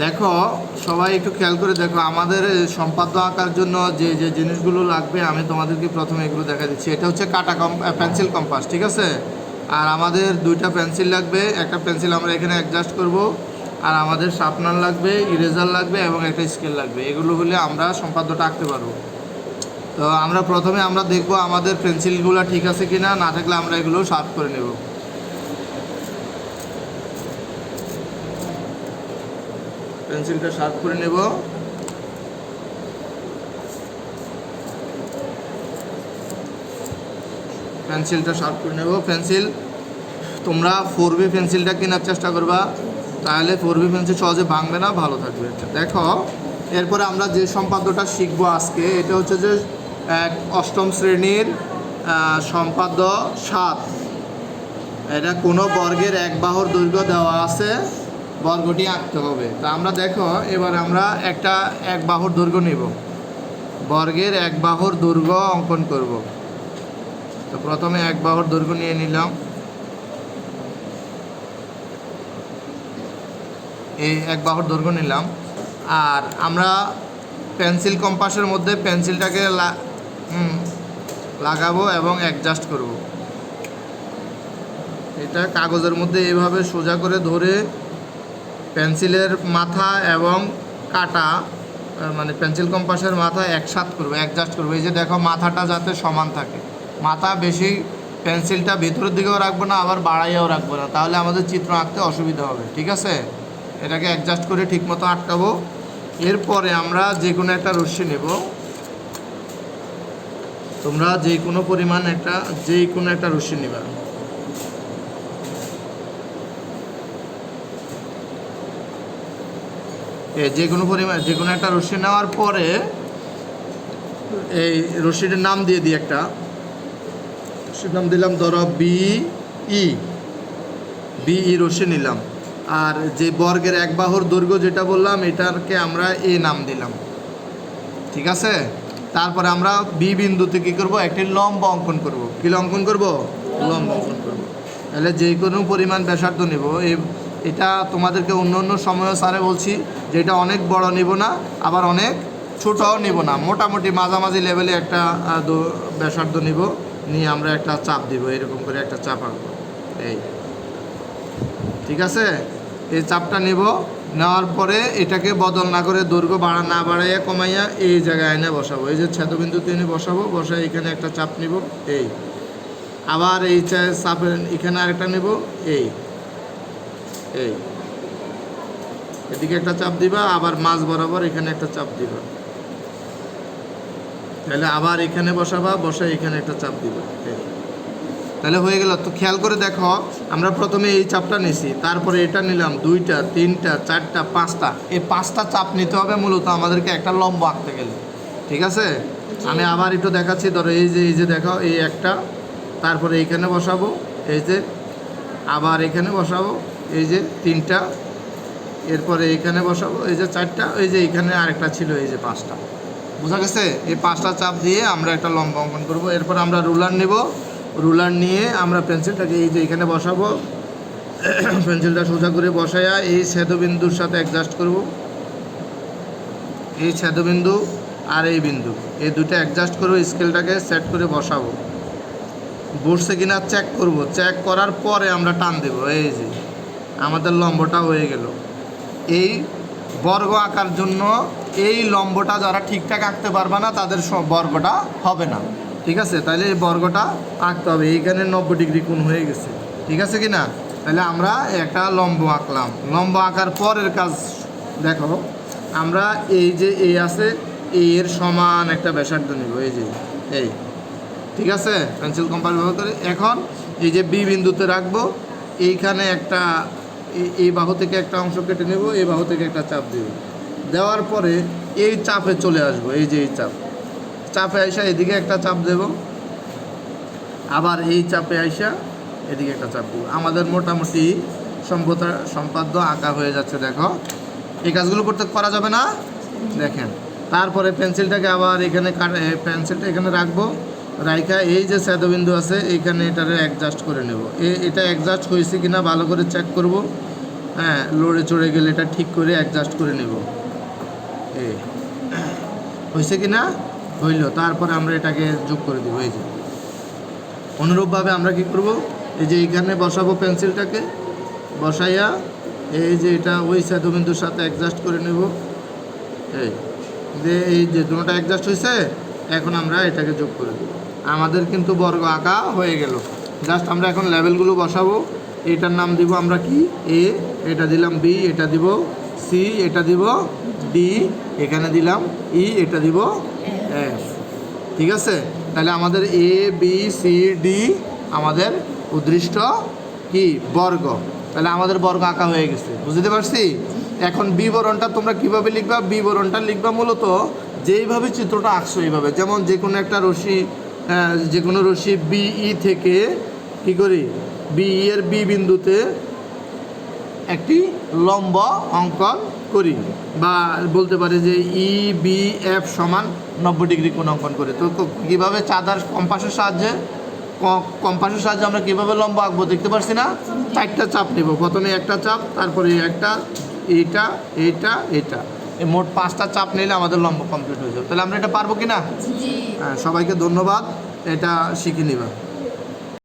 দেখো সবাই একটু খেয়াল করে দেখো, আমাদের সম্পাদ্য আঁকার জন্য যে যে জিনিসগুলো লাগবে আমি তোমাদেরকে প্রথমে এগুলো দেখা দিচ্ছি। এটা হচ্ছে পেন্সিল কম্পাস, ঠিক আছে। আর আমাদের দুইটা পেন্সিল লাগবে, একটা পেন্সিল আমরা এখানে অ্যাডজাস্ট করব, আর আমাদের শার্পনার লাগবে, ইরেজার লাগবে এবং একটা স্কেল লাগবে। এগুলো হলে আমরা সম্পাদ্যটা আঁকতে পারবো। তো আমরা প্রথমে দেখব আমাদের পেন্সিলগুলো ঠিক আছে কিনা, না থাকলে আমরা এগুলো শার্প করে নেব। পেন্সিলটা শার্প করে নেব। পেন্সিল তোমরা 4B পেন্সিলটা কেনার চেষ্টা করবা, তাহলে 4B পেন্সিল সহজে ভাঙবে না, ভালো থাকবে। দেখো এরপরে আমরা যে সম্পাদ্যটা শিখবো আজকে, এটা হচ্ছে যে অষ্টম শ্রেণীর সম্পাদ্য 7। এটা কোনো বর্গের এক বাহুর দৈর্ঘ্য দেওয়া আছে, বর্গটি আঁকতে হবে। তা আমরা দেখো এবার আমরা একটা এক বাহুর দৈর্ঘ্য নেব, বর্গের এক বাহুর দৈর্ঘ্য অঙ্কন করব। তো প্রথমে এক বাহুর দৈর্ঘ্য নিয়ে নিলাম, এই এক বাহুর দৈর্ঘ্য নিলাম। আর আমরা পেন্সিল কম্পাসের মধ্যে পেন্সিলটাকে লাগাবো এবং অ্যাডজাস্ট করব। এটা কাগজের মধ্যে এইভাবে সোজা করে ধরে পেন্সিলের মাথা এবং কাটা, মানে পেন্সিল কম্পাসের মাথা একসাথে করবো, অ্যাডজাস্ট করবো। এই যে দেখো মাথাটা যাতে সমান থাকে, মাথা বেশি পেন্সিলটা ভেতরের দিকেও রাখবো না, আবার বাড়াইয়াও রাখবো না, তাহলে আমাদের চিত্র আঁকতে অসুবিধা হবে, ঠিক আছে। এটাকে অ্যাডজাস্ট করে ঠিকমতো আটকাবো। এরপরে আমরা যে কোনো একটা রশ্মি নেব, তোমরা যে কোনো পরিমাণ একটা রশ্মি নেবা। যে কোনো একটা রশ্মি নেওয়ার পরে এই রশ্মিটার নাম দিয়ে দিই, একটা রশ্মির নাম দিলাম, ধরো বিই রশ্মি নিলাম। আর যে বর্গের এক বাহুর দৈর্ঘ্য যেটা বললাম, এটাকে আমরা এ নাম দিলাম, ঠিক আছে। তারপরে আমরা বি বিন্দুতে কী করব, একটি লম্ব অঙ্কন করব। কী অঙ্কন করব? লম্ব অঙ্কন করব। তাহলে যে কোনো পরিমাণ ব্যাসার্ধ নেব। এটা তোমাদেরকে অন্য সময় স্যারে বলছি যে এটা অনেক বড় নিব না, আবার অনেক ছোটও নিব না, মোটামুটি মাঝামাঝি লেভেলে একটা ব্যাসার্ধ নিব, নিয়ে আমরা একটা চাপ দিব, এরকম করে একটা চাপ আঁকবো। এই ঠিক আছে, এই চাপটা নেব। নেওয়ার পরে এটাকে বদল না করে দৈর্ঘ্য না বাড়াইয়া কমাইয়া এই জায়গায় এনে বসাবো। এই যে ছেদবিন্দুতে এনে বসাবো, বসাই এখানে একটা চাপ নিব, এই আবার এই চাপের এখানে আরেকটা নেব, এই এদিকে একটা চাপ দিবা, আবার মাঝ বরাবর এখানে একটা চাপ দিবা, তাহলে আবার এখানে বসাবা, বসাই এখানে একটা চাপ দিবা, তাহলে হয়ে গেল। তো খেয়াল করে দেখো, আমরা প্রথমে এই চাপটা নিছি, তারপরে এটা নিলাম, 2টা 3টা 4টা 5টা, এই 5টা চাপ নিতে হবে মূলত আমাদেরকে একটা লম্ব আঁকতে গেলে, ঠিক আছে। আমি আবার একটু দেখাচ্ছি, ধরো এই যে দেখো, এই একটা, তারপরে এইখানে বসাবো, এই যে আবার এখানে বসাবো, এই যে 3টা, এরপরে এইখানে বসাবো, এই যে 4টা, এই যে এইখানে আরেকটা ছিল, এই যে 5টা। বোঝা গেছে? এই 5টা চাপ দিয়ে আমরা একটা লম্ব অঙ্কন করবো। এরপর আমরা রুলার নেব, রুলার নিয়ে আমরা পেন্সিলটাকে এই যে এখানে বসাবো, পেন্সিলটা সোজা করে বসাইয়া এই ছেদবিন্দুর সাথে অ্যাডজাস্ট করব। এই ছেদবিন্দু আর এই বিন্দু, এই দুটো অ্যাডজাস্ট করবো, স্কেলটাকে সেট করে বসাবো। বসছে কিনা চেক করব, চেক করার পরে আমরা টান দেব। এই যে আমাদের লম্বটা হয়ে গেল। এই বর্গ আঁকার জন্য এই লম্বটা যারা ঠিকঠাক আঁকতে পারবে না, তাদের বর্গটা হবে না, ঠিক আছে। তাহলে এই বর্গটা আঁকতে হবে। এইখানে 90 ডিগ্রি কোণ হয়ে গেছে, ঠিক আছে কি না। তাহলে আমরা একটা লম্ব আঁকলাম। লম্ব আঁকার পরের কাজ দেখো, আমরা এই যে এই আছে, এর সমান একটা ব্যাসার্ধ নিব, এই যে এই, ঠিক আছে, পেন্সিল কম্পাস ব্যবহার করে। এখন এই যে বি বিন্দুতে রাখবো, এইখানে একটা এই বাহু থেকে একটা অংশ কেটে নেব, এই বাহু থেকে একটা চাপ দেব। দেওয়ার পরে এই চাপে চলে আসবো, এই যে এই চাপে আইসা এদিকে একটা চাপ দেব, আবার এই চাপে আইসা এদিকে একটা চাপ দেব। আমাদের মোটামুটি সম্পাদ্য আঁকা হয়ে যাচ্ছে। দেখো এই কাজগুলো করা যাবে না, দেখেন। তারপরে পেন্সিলটাকে আবার এখানে পেন্সিলটা এখানে রাখবো, রাইখা এই যে ছেদবিন্দু আছে এইখানে এটারে অ্যাডজাস্ট করে নেব। এটা অ্যাডজাস্ট হয়েছে কিনা ভালো করে চেক করব। হ্যাঁ লড়ে চড়ে গেলে এটা ঠিক করে অ্যাডজাস্ট করে নেব। এই হয়েছে কি না? হইল। তারপরে আমরা এটাকে যোগ করে দেবো। এই যে অনুরূপভাবে আমরা কি করব, এই যে এইখানে বসাবো পেন্সিলটাকে, বসাইয়া এই যে এটা ওই সেতুবিন্দুর সাথে অ্যাডজাস্ট করে নেব। এই যে দুটোটা অ্যাডজাস্ট হয়েছে, এখন আমরা এটাকে যোগ করে দেব। আমাদের কিন্তু বর্গ আঁকা হয়ে গেল। জাস্ট আমরা এখন লেভেলগুলো বসাবো। এটার নাম দিব আমরা কি, এ, এটা দিলাম বি, এটা দিব সি, এটা দিব ডি, এখানে দিলাম ই, এটা দিব এফ। ঠিক আছে? তাহলে আমাদের এ বি সি ডি আমাদের উদ্দৃষ্ট কি বর্গ। তাহলে আমাদের বর্গ আঁকা হয়ে গেছে, বুঝতে পারছি? এখন বিবরণটা তোমরা কিভাবে লিখবা? বিবরণটা লিখবা মূলত যেইভাবে চিত্রটা আঁকছো এইভাবে। যেমন যে কোনো একটা রশ্মি, যে কোনো রশ্মি বিই থেকে কী করি, বিই এর বি বিন্দুতে একটি লম্ব অঙ্কন করি, বা বলতে পারি যে ই বি এফ সমান 90 ডিগ্রি কোণ অঙ্কন করি। তো কীভাবে চাঁদার কম্পাসের সাহায্যে আমরা কীভাবে লম্ব আঁকবো দেখতে পাচ্ছি না? 4টা চাপ নেব। প্রথমে একটা চাপ, তারপরে একটা, এইটা, এইটা, এটা, এই মোট 5টা চাপ নিলে আমাদের লম্ব কমপ্লিট হয়ে যাবে। তাহলে আমরা এটা পারবো কি না? জি। হ্যাঁ, সবাইকে ধন্যবাদ, এটা শিখে নিবা।